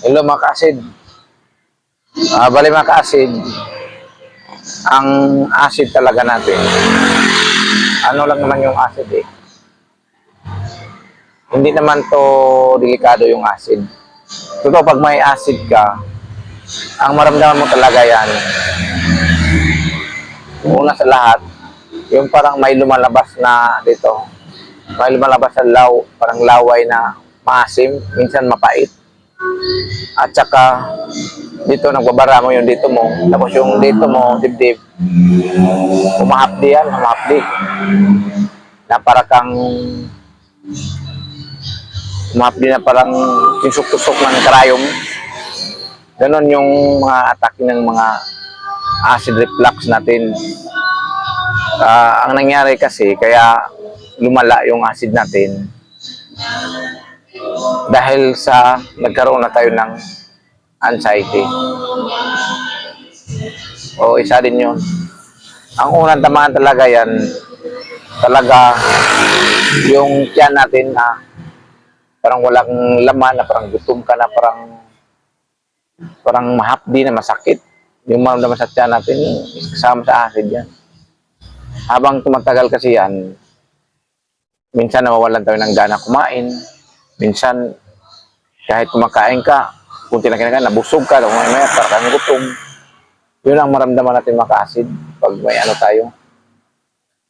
Hello mga ka-acid. Bali mga ka-acid, ang acid talaga natin, ano lang naman yung acid eh. Hindi naman to delikado yung acid. Totoo, pag may acid ka, ang maramdaman mo talaga yan, una sa lahat, yung parang may lumalabas na dito, may lumalabas na parang laway na maasim, minsan mapait. At saka, dito nagbabara mo yung dito mo, tapos yung dito mo, dibdib, humahapdi yan, humahapdi. Na para kang, humahapdi na parang tusok-tusok ng karayom. Ganon yung mga atake ng mga acid reflux natin. Ang nangyari kasi, kaya lumala yung acid natin, dahil sa nagkaroon na tayo ng anxiety. O isa din yun. Ang unang tamaan talaga yan, talaga yung tiyan natin na parang walang laman, na parang gutom ka na, parang mahapdi na masakit. Yung maramdaman sa tiyan natin, kasama sa acid yan. Habang tumatagal kasi yan, minsan nawawalan tayo ng gana kumain. Minsan, kahit kumakain ka, kunti lang kinakain, nabusog ka, may parang gutom. Yun ang maramdaman natin maka-acid pag may ano tayo.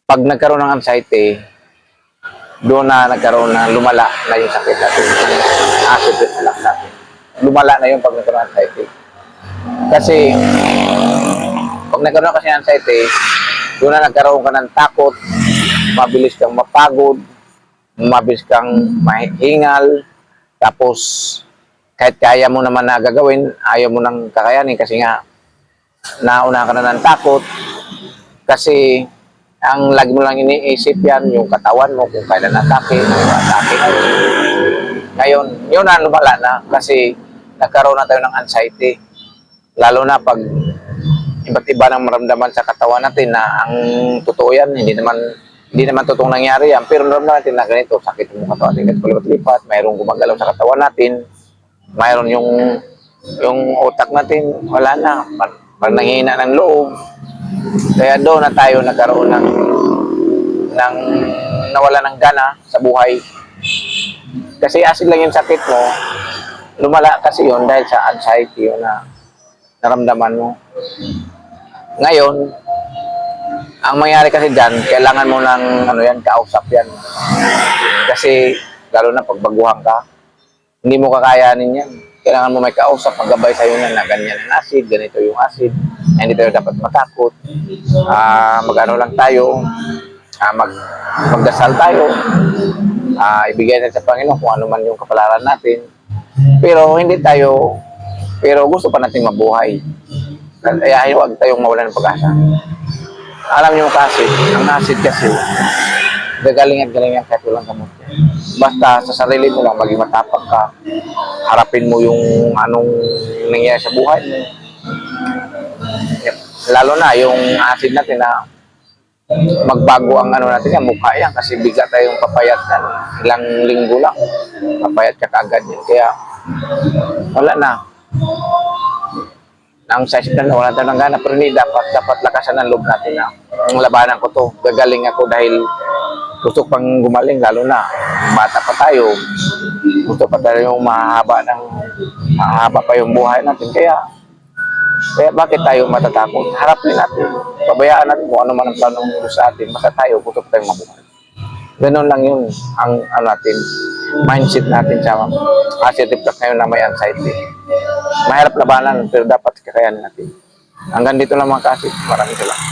Pag nagkaroon ng anxiety, doon na nagkaroon na lumala na yung sakit natin. Acid reflux natin. Lumala na yung pag nagkaroon ng anxiety. Kasi, pag nagkaroon kasi ng anxiety, doon na nagkaroon ka ng takot, mabilis kang mapagod, mabilis kang mahingal, tapos kahit kaya mo naman na gagawin, ayaw mo nang kakayanin kasi nga nauna ka na ng takot. Kasi ang lagi mo lang iniisip yan, yung katawan mo, kung kailan atake, atake. Ngayon, yun na lumala na kasi nagkaroon na tayo ng anxiety. Lalo na pag iba't iba ng maramdaman sa katawan natin na ang totoo yan, hindi naman totoong nangyari yan, pero naramdaman natin na ganito, sakit mo katawan natin, palipat-lipat, mayroong gumagalaw sa katawan natin, mayroon yung utak natin, wala na, parang nanghihina ng loob. Kaya doon na tayo nagkaroon ng nawala ng gana sa buhay. Kasi acid lang yung sakit mo, lumala kasi yun dahil sa anxiety yun na naramdaman mo. Ngayon, ang mangyari kasi dyan, kailangan mo ng kausap yan. Kasi, lalo na pag baguhan ka, hindi mo kakayanin yan. Kailangan mo may kausap, maggabay sa'yo na ganyan ang acid, ganito yung acid, hindi tayo dapat matakot. Mag-ano lang tayo, magdasal tayo, ibigay natin sa Panginoon kung ano man yung kapalaran natin. Pero gusto pa natin mabuhay. Kaya huwag tayong mawalan ng pag-asa. Alam niyo kasi, ang acid kasi, gagaling at galing yan kahit walang gamot. Basta sa sarili mo lang, maging matapang ka. Harapin mo yung anong nangyayari sa buhay mo. Lalo na yung acid natin na magbago ang ano natin yan, mukha yan. Kasi bigla tayong papayat yan. Ilang linggo lang, papayat ka kaagad yan. Kaya, wala na. Ang size na wala tayo ng gana, pero hindi dapat lakasan ang loob natin na ang labanan ko to, gagaling ako dahil gusto pang gumaling, lalo na bata pa tayo, gusto pa tayo yung mahaba pa yung buhay natin. Kaya bakit tayo matatakot? Harapin natin, pabayaan natin kung ano man ang planong sa atin, basta tayo gusto pa tayong mabuhay. Ganun lang yun ang natin, mindset natin sa acid reflux ngayon na may anxiety. Mahirap labanan, pero dapat kakayanin natin. Hanggang dito lang mga ka-acid. Maraming salamat.